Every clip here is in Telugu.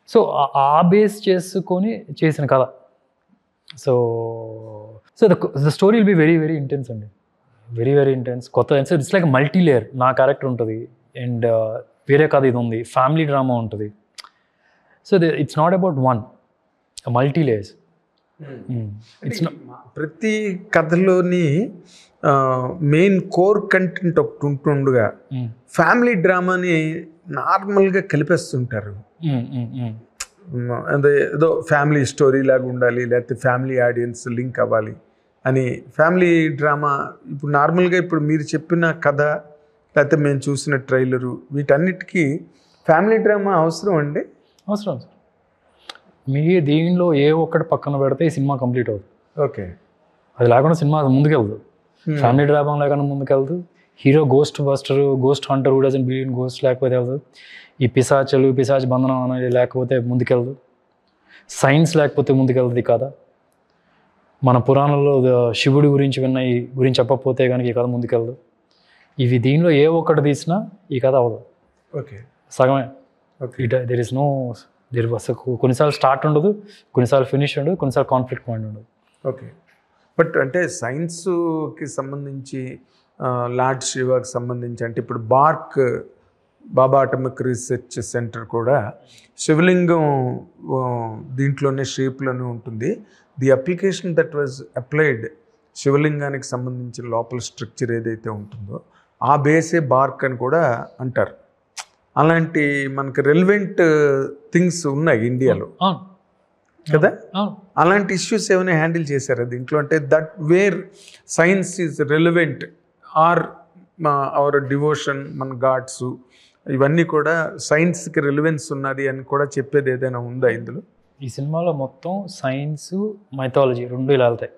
సో ఆ బేస్ చేసుకొని చేసిన కథ. So so the story will be very very intense అండి, వెరీ వెరీ ఇంటెన్స్. కొత్త ఇట్స్ లైక్ మల్టీ లేయర్. నా క్యారెక్టర్ ఉంటుంది అండ్ వేరే కథ ఇది ఉంది, ఫ్యామిలీ డ్రామా ఉంటుంది. So it's not about one, multi layers. It's ప్రతి కథలోని మెయిన్ కోర్ కంటెంట్ ఒకటి ఉంటుండగా ఫ్యామిలీ డ్రామాని నార్మల్గా కలిపేస్తుంటారు. అదే ఏదో ఫ్యామిలీ స్టోరీ లాగా ఉండాలి, లేకపోతే ఫ్యామిలీ ఆడియన్స్ లింక్ అవ్వాలి అని ఫ్యామిలీ డ్రామా. ఇప్పుడు నార్మల్గా ఇప్పుడు మీరు చెప్పిన కథ లేకపోతే మేము చూసిన ట్రైలరు వీటన్నిటికీ ఫ్యామిలీ డ్రామా అవసరం అండి? అవసరం. మీ దీనిలో ఏ ఒక్కటి పక్కన పెడితే ఈ సినిమా కంప్లీట్ అవుతుంది. ఓకే, అది లేకుండా సినిమా ముందుకెళ్దు. ఫ్యామిలీ డ్రామా లేకుండా ముందుకెళ్దు. Hero ghost buster, ghost hunter, who doesn't believe in ghost లేకపోతే వెళ్దు. ఈ పిశాచ్ బంధనం అనేది లేకపోతే ముందుకెళ్దు. సైన్స్ లేకపోతే ముందుకెళ్తుంది కథ. మన పురాణంలో శివుడి గురించి విన్నాయి గురించి చెప్పకపోతే కనుక ఈ కథ ముందుకెళ్దు. ఇవి దీనిలో ఏ ఒక్కటి తీసినా ఈ కథ అవ్వదు. ఓకే, సగమే. కొన్నిసార్లు స్టార్ట్ ఉండదు, కొన్నిసార్లు ఫినిష్ ఉండదు, కొన్నిసార్లు కాన్ఫ్లిక్ట్ పాయింట్ ఉండదు. ఓకే, బట్ అంటే సైన్స్కి సంబంధించి లార్డ్ శివాకి సంబంధించి అంటే ఇప్పుడు బాబా అటమిక్ రీసెర్చ్ సెంటర్ కూడా శివలింగం దీంట్లోనే షేప్లోనే ఉంటుంది. The application that was applied శివలింగానికి సంబంధించిన లోపల స్ట్రక్చర్ ఏదైతే ఉంటుందో ఆ బేసే బార్క్ అని కూడా అంటారు. అలాంటి మనకి రెలివెంట్ థింగ్స్ ఉన్నాయి ఇండియాలో కదా. అలాంటి ఇష్యూస్ ఏమైనా హ్యాండిల్ చేశారా దీంట్లో? అంటే that where science is relevant or our devotion, మన గాడ్స్ ఇవన్నీ కూడా సైన్స్కి రెలివెన్స్ ఉన్నది అని కూడా చెప్పేది ఏదైనా ఉందా ఇందులో? ఈ సినిమాలో మొత్తం సైన్స్ మైథాలజీ రెండు ఇలా వెళ్తాయి.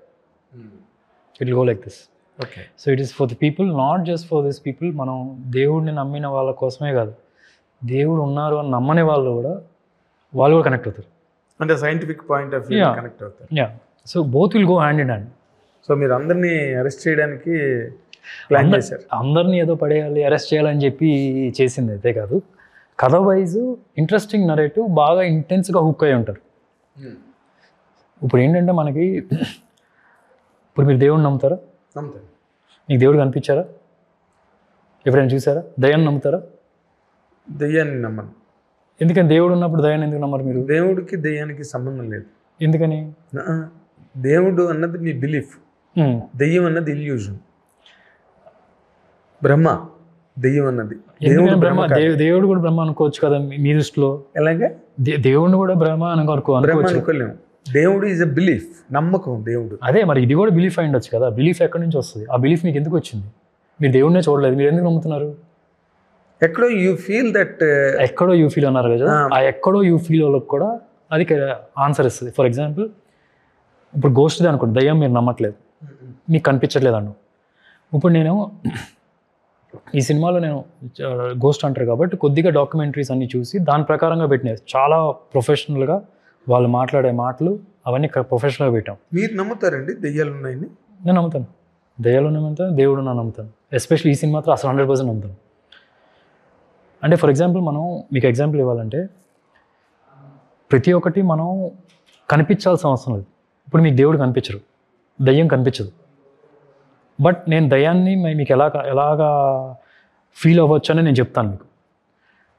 It will go like this. Okay, so it is for the people, not just for this people. మనం దేవుడిని నమ్మిన వాళ్ళ కోసమే కాదు, దేవుడు ఉన్నారు అని నమ్మని వాళ్ళు కూడా కనెక్ట్ అవుతారు. అంటే scientific point of view connect అవుతారు. So both will go hand in hand. So మీరు అందరినీ అరెస్ట్ చేయడానికి ప్లాన్ చేశారు? అందరినీ ఏదో పడేయాలి, అరెస్ట్ చేయాలని చెప్పి చేసింది అయితే కాదు. కథ వైజ్ ఇంట్రెస్టింగ్ నరేటివ్, బాగా ఇంటెన్స్గా హుక్ అయి ఉంటారు. ఇప్పుడు ఏంటంటే మనకి ఇప్పుడు మీరు దేవుడిని నమ్ముతారా? నమ్ముతారు. మీకు దేవుడు కనిపించారా? ఎప్పుడైనా చూసారా? దయ్యాన్ని నమ్ముతారా? దయ్యాన్ని నమ్మను. ఎందుకని? దేవుడు ఉన్నప్పుడు దయ్యాన్ని ఎందుకు నమ్మరు మీరు? దేవుడికి దయ్యానికి సంబంధం లేదు. ఎందుకని? దేవుడు అన్నది మీ బిలీఫ్, దెయ్యం అన్నది ఇల్యూజన్. బ్రహ్మ దెయ్యం అన్నది దేవుడు కూడా బ్రహ్మ అనుకోవచ్చు కదా మీ దృష్టిలో. ఎలాగే దేవుడిని కూడా బ్రహ్మ అనుకోలేము. దేవుడు ఈజ్ ఎ బిలీఫ్, నమ్మకం దేవుడు. అదే మరి ఇది కూడా బిలీఫ్ అయి ఉండొచ్చు కదా. బిలీఫ్ ఎక్కడి నుంచి వస్తుంది? ఆ బిలీఫ్ మీకు ఎందుకు వచ్చింది? మీరు దేవుడినే చూడలేదు, మీరు ఎందుకు నమ్ముతున్నారు? ఎక్కడో యూ ఫీల్ దట్, ఎక్కడో యూ ఫీల్ అన్నారు కదా, ఆ ఎక్కడో యూ ఫీల్ వాళ్ళకి కూడా అది ఆన్సర్ ఇస్తుంది. ఫర్ ఎగ్జాంపుల్ ఇప్పుడు గోస్ట్ది అనుకోండి, దయ్యం మీరు నమ్మట్లేదు, మీకు కనిపించట్లేదు అన్న. ఇప్పుడు నేను ఈ సినిమాలో నేను గోస్ట్ అంటారు కాబట్టి కొద్దిగా డాక్యుమెంటరీస్ అన్నీ చూసి దాని ప్రకారంగా పెట్టినాయి. చాలా ప్రొఫెషనల్గా వాళ్ళు మాట్లాడే మాటలు అవన్నీ ప్రొఫెషనల్గా పెట్టాం. మీరు నమ్ముతారండి దెయ్యాలు ఉన్నాయని? నేను నమ్ముతాను, దెయ్యాలు నమ్ముతాను, దేవుడు నా నమ్ముతాను. ఎస్పెషల్లీ ఈ సినిమా మాత్రం అసలు 100% నమ్ముతాను. అంటే ఫర్ ఎగ్జాంపుల్ మనం మీకు ఎగ్జాంపుల్ ఇవ్వాలంటే ప్రతి ఒక్కటి మనం కనిపించాల్సిన అవసరం లేదు. ఇప్పుడు మీకు దేవుడు కనిపించరు, దయ్యం కనిపించదు. బట్ నేను దయ్యాన్ని మీకు ఎలాగా ఫీల్ అవ్వచ్చు అని నేను చెప్తాను మీకు.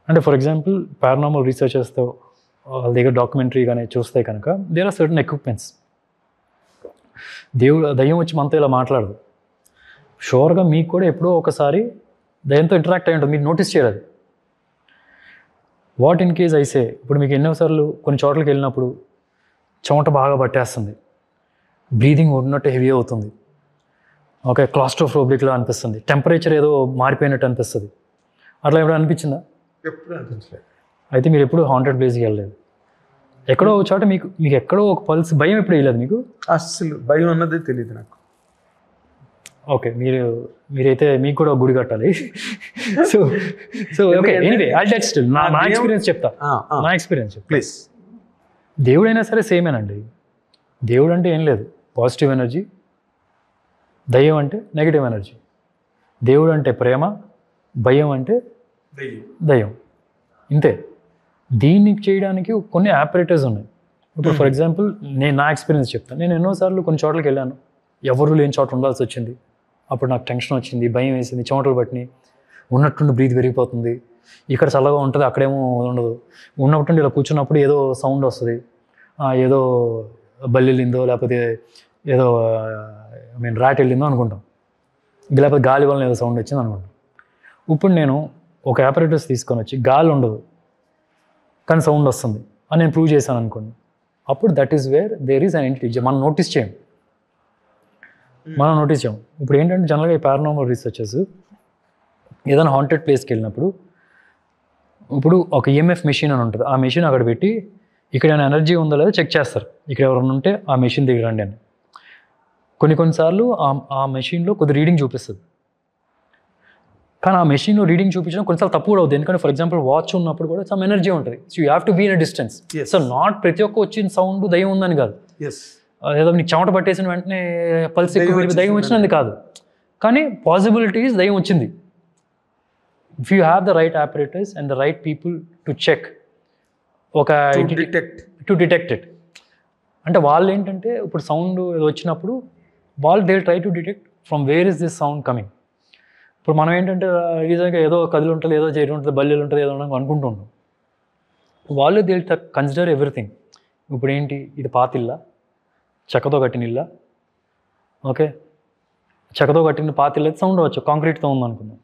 అంటే ఫర్ ఎగ్జాంపుల్ పారానార్మల్ రీసెర్చర్స్తో వాళ్ళ దగ్గర డాక్యుమెంటరీ కానీ చూస్తే కనుక దేర్ ఆర్ సర్టన్ ఎక్విప్మెంట్స్. దయ్యం వచ్చి మనతో ఇలా మాట్లాడదు. షూర్గా మీకు కూడా ఎప్పుడో ఒకసారి దయ్యంతో ఇంటరాక్ట్ అయ్యి ఉంటుంది, మీరు నోటీస్ చేయలేదు. వాట్ ఇన్ కేస్ అయితే ఇప్పుడు మీకు ఎన్నోసార్లు కొన్ని చోట్లకి వెళ్ళినప్పుడు చెమట బాగా పట్టేస్తుంది, బ్రీదింగ్ ఉన్నట్టు హెవీ అవుతుంది, ఓకే, క్లాస్ట్రోఫోబిక్లా అనిపిస్తుంది, టెంపరేచర్ ఏదో మారిపోయినట్టు అనిపిస్తుంది. అట్లా ఎప్పుడు అనిపించిందా? ఎప్పుడు అనిపించలేదు. అయితే మీరు ఎప్పుడు హాంటెడ్ ప్లేస్కి వెళ్ళలేదు. ఎక్కడో ఒక చోట మీకు ఎక్కడో ఒక పల్స్ భయం ఎప్పుడు వేయలేదు మీకు? అస్సలు భయం అన్నదే తెలియదు నాకు. ఓకే, మీరైతే మీకు కూడా గుడి కట్టాలి. So okay, anyway I tell still నా ఎక్స్పీరియన్స్ చెప్తా. నా ఎక్స్పీరియన్స్ ప్లీజ్. దేవుడైనా సరే సేమేనండి. దేవుడు అంటే ఏం లేదు, పాజిటివ్ ఎనర్జీ. దయ్యం అంటే నెగిటివ్ ఎనర్జీ. దేవుడు అంటే ప్రేమ, భయం అంటే దయ్యం. ఇంతే. దీన్ని చేయడానికి కొన్ని ఆపరేటర్స్ ఉన్నాయి. ఇప్పుడు ఫర్ ఎగ్జాంపుల్ నేను నా ఎక్స్పీరియన్స్ చెప్తాను. నేను ఎన్నోసార్లు కొన్ని చోట్లకి వెళ్ళాను, ఎవరు లేని చోట ఉండాల్సి వచ్చింది. అప్పుడు నాకు టెన్షన్ వచ్చింది, భయం వేసింది, చెమటలు పట్టినాయి, ఉన్నట్టుండి బ్రీత్ పెరిగిపోతుంది. ఇక్కడ చల్లగా ఉంటుంది, అక్కడేమో ఉండదు. ఉన్నట్టుండి ఇలా కూర్చున్నప్పుడు ఏదో సౌండ్ వస్తుంది, ఏదో బల్లి వెళ్ళిందో లేకపోతే ఏదో ర్యాట్ వెళ్ళిందో అనుకుంటాం, లేకపోతే గాలి వల్ల ఏదో సౌండ్ వచ్చింది అనుకుంటాం. ఇప్పుడు నేను ఒక ఆపరేటర్స్ తీసుకొని వచ్చి గాలి ఉండదు కానీ సౌండ్ వస్తుంది అని నేను ప్రూవ్ చేశాను అనుకోండి, అప్పుడు that is where there is an entity. మనం నోటీస్ చేయం. ఇప్పుడు ఏంటంటే జనరల్గా ఈ పారానార్మల్ రీసెర్చర్స్ ఏదైనా హాంటెడ్ ప్లేస్కి వెళ్ళినప్పుడు ఇప్పుడు ఒక ఈఎంఎఫ్ మెషిన్ అని ఉంటుంది, ఆ మెషిన్ అక్కడ పెట్టి ఇక్కడ ఏమైనా ఎనర్జీ ఉందో లేదో చెక్ చేస్తారు. ఇక్కడ ఎవరైనా ఉంటే ఆ మెషిన్ దగ్గర రండి అని. కొన్నిసార్లు ఆ మెషిన్లో కొద్ది రీడింగ్ చూపిస్తుంది, కానీ ఆ మెషిన్లో రీడింగ్ చూపించడం కొన్నిసార్లు తప్పు కూడా అవుతుంది. ఎందుకంటే ఫర్ ఎగ్జాంపుల్ వాచ్ ఉన్నప్పుడు కూడా సమ్ ఎనర్జీ ఉంటుంది. So you have to be in a distance. So not ప్రతి ఒక్క వచ్చిన సౌండ్ దయ్యం ఉందని కాదు, ఏదో నీకు చెమట పట్టేసిన వెంటనే పల్స్ ఎక్కువ దయ్యం వచ్చినది కాదు, కానీ పాసిబిలిటీస్ దయ్యం వచ్చింది. If you have the right operators and the right people to check to detect it. అంటే వాళ్ళు ఏంటంటే ఇప్పుడు సౌండ్ ఏదో వచ్చినప్పుడు వాళ్ళు they try to detect from where is this sound coming. ఇప్పుడు మనం ఏంటంటే రీజన్గా ఏదో కదిలి ఉంటుంది, ఏదో చేయడం ఉంటుంది, బల్లీలు ఉంటుంది, ఏదో అనుకుంటూ ఉంటాం. వాళ్ళు దే కన్సిడర్ ఎవ్రీథింగ్. ఇప్పుడు ఏంటి, ఇది పాతిల్లా, చెక్కతో కట్టిన ఇల్లా, ఓకే చెక్కతో కట్టిన పాతిల్లా అయితే సౌండ్ వచ్చు, కాంక్రీట్తో ఉందనుకుందాం.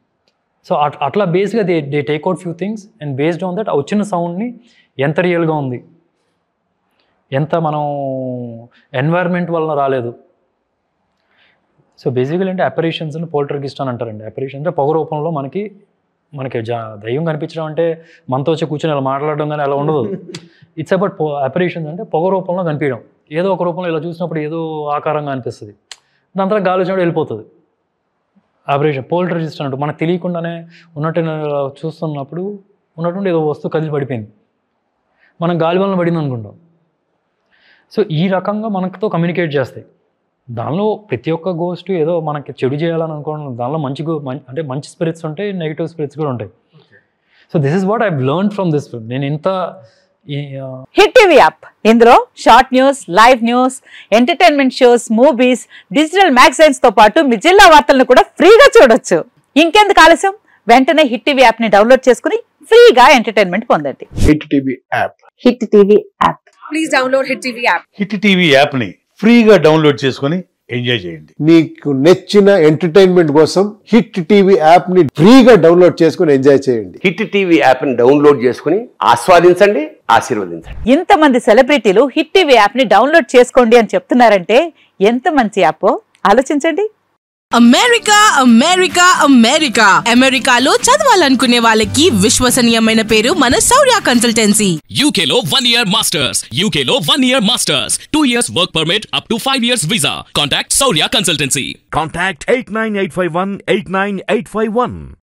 సో అట్లా బేస్గా they take out few things and based on that ఆ వచ్చిన సౌండ్ని ఎంత రియల్గా ఉంది, ఎంత మనం ఎన్వైర్న్మెంట్ వలన రాలేదు. సో బేసికల్ అంటే అపరేషన్స్ని పోల్టర్గిస్ట్ అని అంటారండి. అపరేషన్ అంటే పొగ రూపంలో మనకి దయ్యం కనిపించడం అంటే మనతో వచ్చి కూర్చొని అలా మాట్లాడడం కానీ అలా ఉండదు. ఇట్స్ అబౌట్ అపరేషన్స్ అంటే పొగ రూపంలో కనిపించడం, ఏదో ఒక రూపంలో ఇలా చూసినప్పుడు ఏదో ఆకారంగా అనిపిస్తుంది, దాని తర్వాత గాలి వచ్చినప్పుడు వెళ్ళిపోతుంది. అపరేషన్ పోల్టర్గిస్ట్ అన్నట్టు మనకు తెలియకుండానే ఉన్నట్టు చూస్తున్నప్పుడు ఉన్నట్టు ఏదో వస్తువు కదిలి పడిపోయింది, మనం గాలి వలన పడింది అనుకుంటాం. సో ఈ రకంగా మనతో కమ్యూనికేట్ చేస్తాయి. దానిలో ప్రతి ఒక్క గోస్ట్ ఏదో మనకి చెడు చేయాలని అనుకోవడం, దానిలో అంటే మంచి స్పిరిట్స్ ఉంటాయి, నెగిటివ్ స్పిరిట్స్ కూడా ఉంటాయి. So this is what I learned from this film. నేను ఇంత హిట్ టీవీ యాప్, ఇందులో short news, live news, entertainment shows, movies, digital magazines తో పాటు మీ జిల్లా వార్తలను కూడా ఫ్రీగా చూడొచ్చు. ఇంకెందుకు ఆలస్యం, వెంటనే హిట్ టీవీ యాప్ ని డౌన్లోడ్ చేసుకుని ఫ్రీగా ఎంటర్టైన్మెంట్ పొందండి. Hit TV app. Hit TV app. Please download hit TV app. Hit TV app ని ఫ్రీగా డౌన్లోడ్ చేసుకుని ఎంజాయ్ చేయండి. మీకు నచ్చిన ఎంటర్టైన్మెంట్ కోసం హిట్ టీవీ యాప్ ని ఫ్రీగా డౌన్లోడ్ చేసుకుని ఎంజాయ్ చేయండి. హిట్ టీవీ యాప్ ని డౌన్లోడ్ చేసుకుని ఆస్వాదించండి, ఆశీర్వదించండి. ఇంతమంది సెలబ్రిటీలు హిట్ టీవీ యాప్ ని డౌన్లోడ్ చేసుకోండి అని చెప్తున్నారంటే ఎంత మంచి యాప్ ఆలోచించండి. అమెరికా అమెరికా అమెరికా అమెరికాలో చదవాలనుకునే వాళ్ళకి విశ్వసనీయమైన పేరు మన శౌర్య కన్సల్టెన్సీ. UK లో 1 year masters, UK లో 1 year masters, 2 years work permit up to 5 years visa. Contact Saurya Consultancy. Contact 89851 89851.